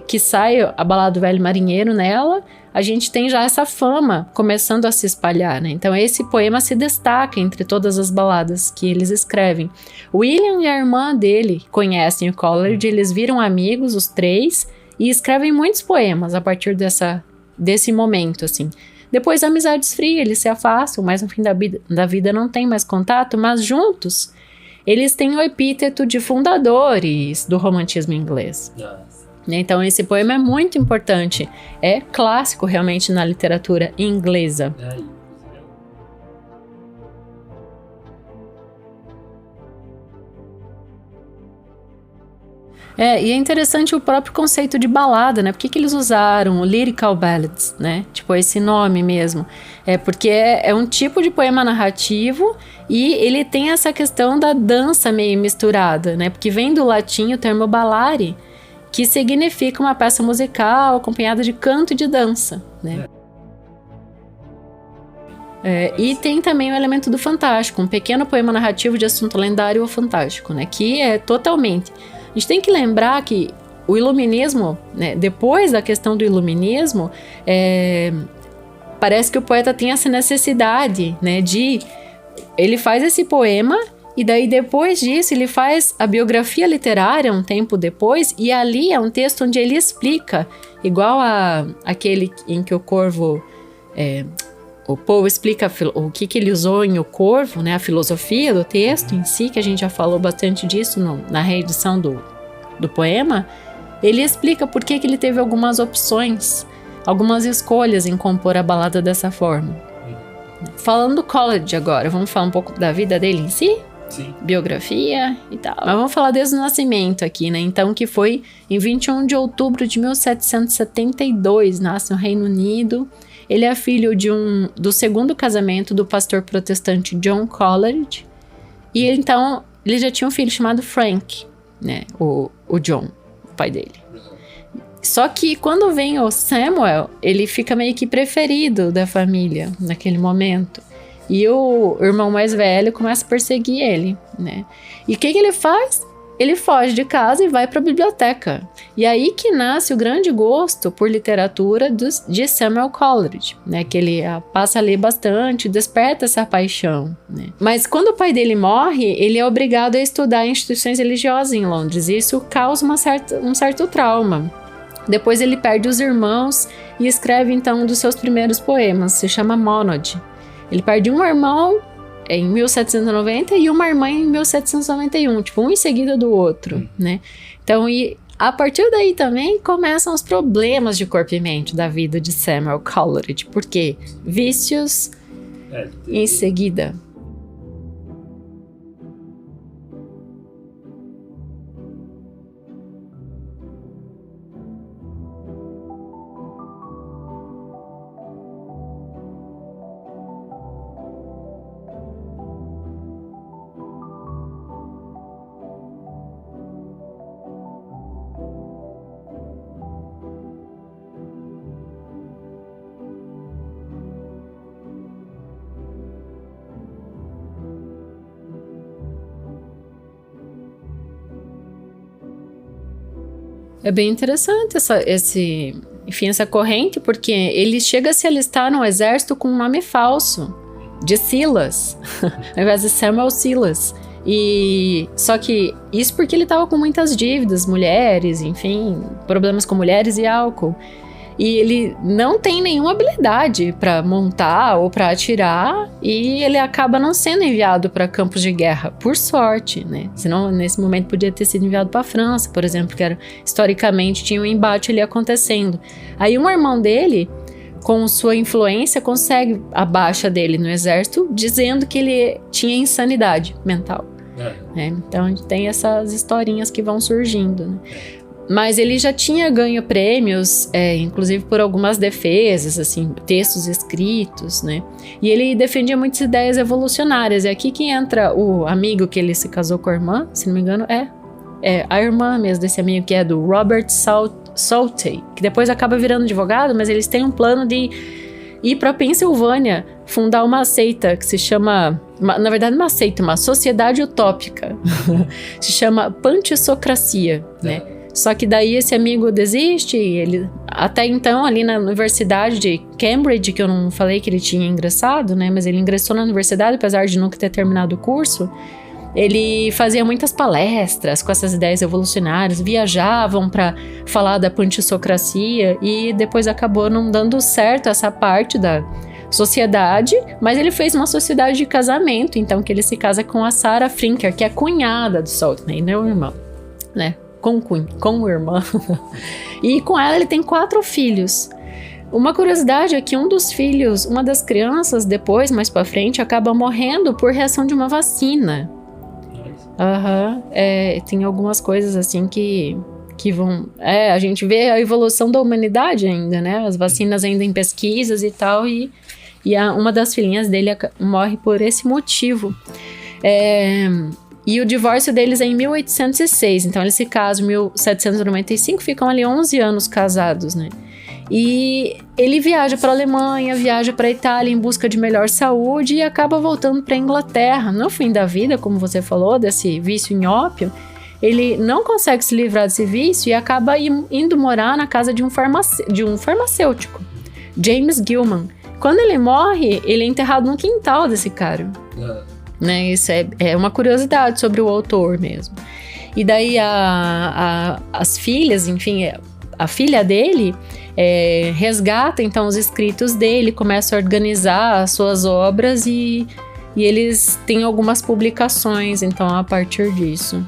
que sai a Balada do Velho Marinheiro nela, a gente tem já essa fama começando a se espalhar, né? Então esse poema se destaca entre todas as baladas que eles escrevem. William e a irmã dele conhecem o Coleridge, eles viram amigos, os 3, e escrevem muitos poemas a partir desse momento, assim. Depois a amizade esfria, eles se afastam, mas no fim da vida não tem mais contato, mas juntos eles têm o epíteto de fundadores do romantismo inglês. Então esse poema é muito importante, é clássico realmente na literatura inglesa. E é interessante o próprio conceito de balada, né? Por que eles usaram o lyrical ballads, né? Tipo, esse nome mesmo. Porque é um tipo de poema narrativo e ele tem essa questão da dança meio misturada, né? Porque vem do latim o termo ballare, que significa uma peça musical acompanhada de canto e de dança, né? E tem também o elemento do fantástico, um pequeno poema narrativo de assunto lendário ou fantástico, né? Que é totalmente... A gente tem que lembrar que o iluminismo, né, depois da questão do iluminismo, parece que o poeta tem essa necessidade, né, de... Ele faz esse poema e daí depois disso ele faz a biografia literária um tempo depois, e ali é um texto onde ele explica, igual aquele em que o Corvo... o Poe explica o que ele usou em O Corvo, né, a filosofia do texto em si, que a gente já falou bastante disso na reedição do poema. Ele explica por que ele teve algumas opções, algumas escolhas em compor a balada dessa forma. Falando do Coleridge agora, vamos falar um pouco da vida dele em si? Sim. Biografia e tal. Mas vamos falar desde o nascimento aqui, né? Então, que foi em 21 de outubro de 1772, nasce no Reino Unido. Ele é filho do segundo casamento do pastor protestante John Coleridge. E então, ele já tinha um filho chamado Frank, né? O John, o pai dele. Só que quando vem o Samuel, ele fica meio que preferido da família naquele momento. E o irmão mais velho começa a perseguir ele, né? E o que ele faz? Ele foge de casa e vai para a biblioteca. E aí que nasce o grande gosto por literatura de Samuel Coleridge, né? Que ele passa a ler bastante, desperta essa paixão, né? Mas quando o pai dele morre, ele é obrigado a estudar em instituições religiosas em Londres. E isso causa um certo trauma. Depois ele perde os irmãos e escreve então um dos seus primeiros poemas, se chama Monody. Ele perde um irmão em 1790 e uma irmã em 1791, tipo, um em seguida do outro, né? Então, e a partir daí também começam os problemas de corpo e mente da vida de Samuel Coleridge, porque vícios em seguida... É bem interessante essa corrente, porque ele chega a se alistar no exército com um nome falso, de Silas, ao invés de Samuel Silas. Só que isso porque ele estava com muitas dívidas, mulheres, enfim, problemas com mulheres e álcool. E ele não tem nenhuma habilidade para montar ou para atirar, e ele acaba não sendo enviado para campos de guerra, por sorte, né? Senão, nesse momento, podia ter sido enviado para a França, por exemplo, que historicamente tinha um embate ali acontecendo. Aí um irmão dele, com sua influência, consegue a baixa dele no exército, dizendo que ele tinha insanidade mental. Então, a gente tem essas historinhas que vão surgindo, né? Mas ele já tinha ganho prêmios, inclusive por algumas defesas, assim, textos escritos, né? E ele defendia muitas ideias evolucionárias. É aqui que entra o amigo que ele se casou com a irmã, se não me engano, é a irmã mesmo desse amigo, que é do Robert Southey, que depois acaba virando advogado, mas eles têm um plano de ir para a Pensilvânia, fundar uma seita que se chama... Na verdade, uma sociedade utópica. Se chama Pantissocracia, né? Só que daí esse amigo desiste, e ele, até então, ali na Universidade de Cambridge, que eu não falei que ele tinha ingressado, né? Mas ele ingressou na universidade, apesar de nunca ter terminado o curso. Ele fazia muitas palestras com essas ideias evolucionárias, viajavam para falar da pantissocracia, e depois acabou não dando certo essa parte da sociedade, mas ele fez uma sociedade de casamento, então que ele se casa com a Sarah Frinker, que é a cunhada do Southey, né, o irmão, né? Com o irmão. E com ela ele tem 4 filhos. Uma curiosidade é que um dos filhos, uma das crianças, depois, mais pra frente, acaba morrendo por reação de uma vacina. Tem algumas coisas assim que vão... a gente vê a evolução da humanidade ainda, né? As vacinas ainda em pesquisas e tal, e uma das filhinhas dele morre por esse motivo. E o divórcio deles é em 1806, então eles se casam em 1795, ficam ali 11 anos casados, né? E ele viaja para a Alemanha, viaja para a Itália em busca de melhor saúde e acaba voltando para a Inglaterra. No fim da vida, como você falou, desse vício em ópio, ele não consegue se livrar desse vício e acaba indo morar na casa de um farmacêutico, James Gilman. Quando ele morre, ele é enterrado no quintal desse cara. Né? Isso é uma curiosidade sobre o autor mesmo. E daí as filhas, enfim, a filha dele resgata então os escritos dele, começa a organizar as suas obras e eles têm algumas publicações então a partir disso.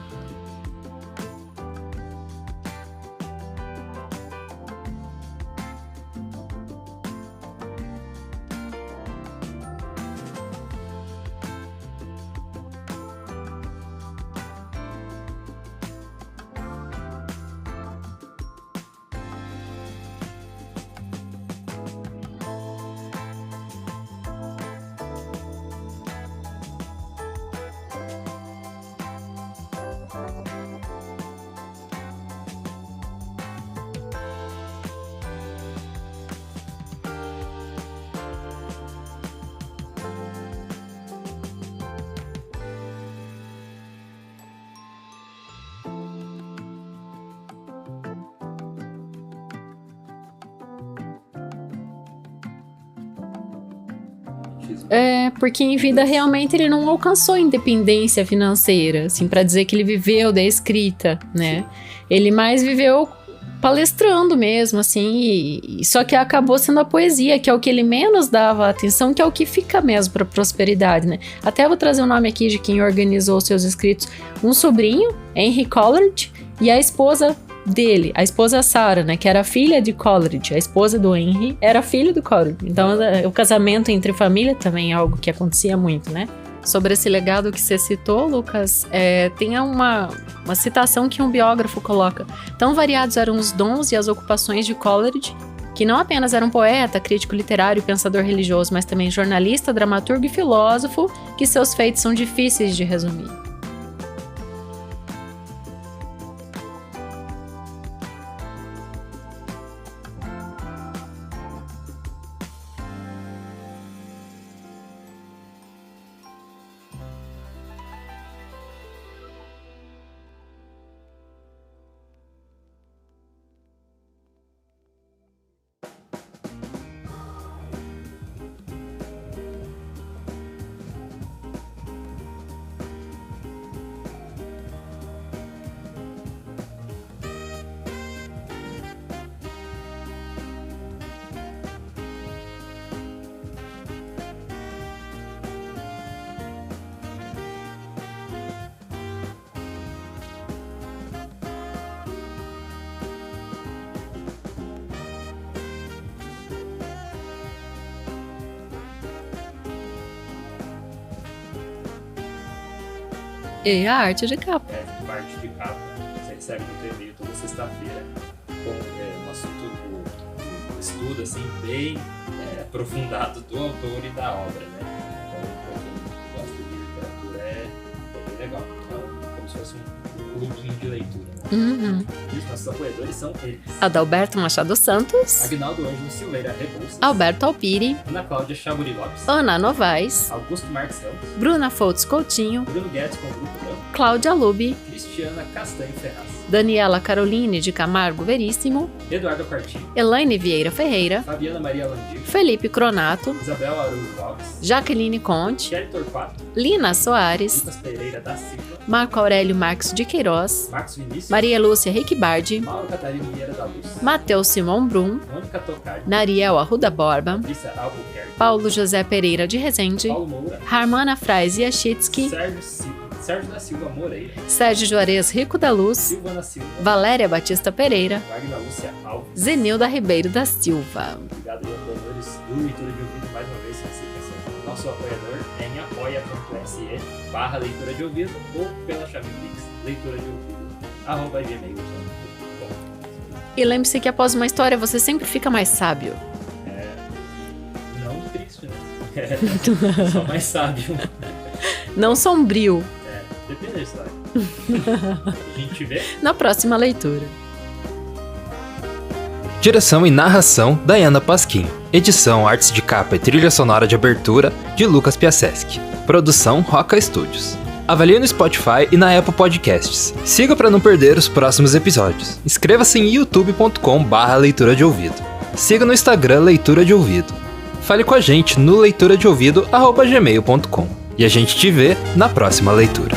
Porque em vida realmente ele não alcançou independência financeira, assim, para dizer que ele viveu da escrita, né? Ele mais viveu palestrando mesmo, assim, só que acabou sendo a poesia, que é o que ele menos dava atenção, que é o que fica mesmo para prosperidade, né? Até vou trazer o nome aqui de quem organizou seus escritos: um sobrinho, Henry Coleridge, e a esposa dele, a esposa Sarah, né, que era filha de Coleridge. A esposa do Henry era filha do Coleridge. Então, o casamento entre família também é algo que acontecia muito, né? Sobre esse legado que você citou, Lucas, tem uma citação que um biógrafo coloca: tão variados eram os dons e as ocupações de Coleridge, que não apenas era um poeta, crítico literário e pensador religioso, mas também jornalista, dramaturgo e filósofo, que seus feitos são difíceis de resumir. E a arte de capa. A arte de capa. Você recebe no teu e-mail toda sexta-feira com um assunto do estudo assim, bem aprofundado do autor e da obra, né? Então, pra quem gosta de literatura, é bem legal. Então, como se fosse um clubinho de leitura. Né? Uhum. E os nossos apoiadores são eles: Adalberto Machado Santos, Agnaldo Ângelo Silveira Rebouças, Alberto Alpiri, Ana Cláudia Chaburi Lopes, Ana Novaes, Augusto Marques Ramos, Bruna Foltz Coutinho, Bruno Guedes com o Grupo Branco, Cláudia Lubi, Cristiana Castanho Ferraz, Daniela Caroline de Camargo Veríssimo, Eduardo Quartinho, Elaine Vieira Ferreira, Fabiana Maria Landir, Felipe Cronato, Isabel Araújo Alves, Jaqueline Conte, Kelly Torquato, Lina Soares, Lucas Pereira da Silva, Marco Aurélio Marques de Queiroz, Marcos Vinícius, Maria Lúcia Riquibardi, Mauro Catarina Vieira da Luz, Matheus Simão Brum, Mônica Tocardi, Nariel Arruda Borba, Patrícia Albuquerque, Paulo José Pereira de Rezende, Paulo Moura, Harmana Frais Yachitsky, Sérgio da Silva Moreira, Sérgio Juarez Rico da Luz, Silvana Silva, Valéria Batista Pereira, Wagner Lúcia Alves, Zenilda Ribeiro da Silva. Obrigado aí, apoiadores do Leitura de Ouvido, mais uma vez, se você quer ser nosso apoiador, é em apoia.se/leitura de ouvido ou pela chave Pix, leitura de ouvido, @gmail.com. E lembre-se que após uma história você sempre fica mais sábio. Não triste, né? Só mais sábio. Não sombrio. Depende da história. A gente vê na próxima leitura. Direção e narração, Dayana Pasquim. Edição, artes de capa e trilha sonora de abertura, de Lucas Piasecki. Produção, Roca Studios. Avalie no Spotify e na Apple Podcasts. Siga para não perder os próximos episódios. Inscreva-se em youtube.com/leitura de ouvido. Siga no Instagram Leitura de Ouvido. Fale com a gente no leituradeouvido@gmail.com. E a gente te vê na próxima leitura.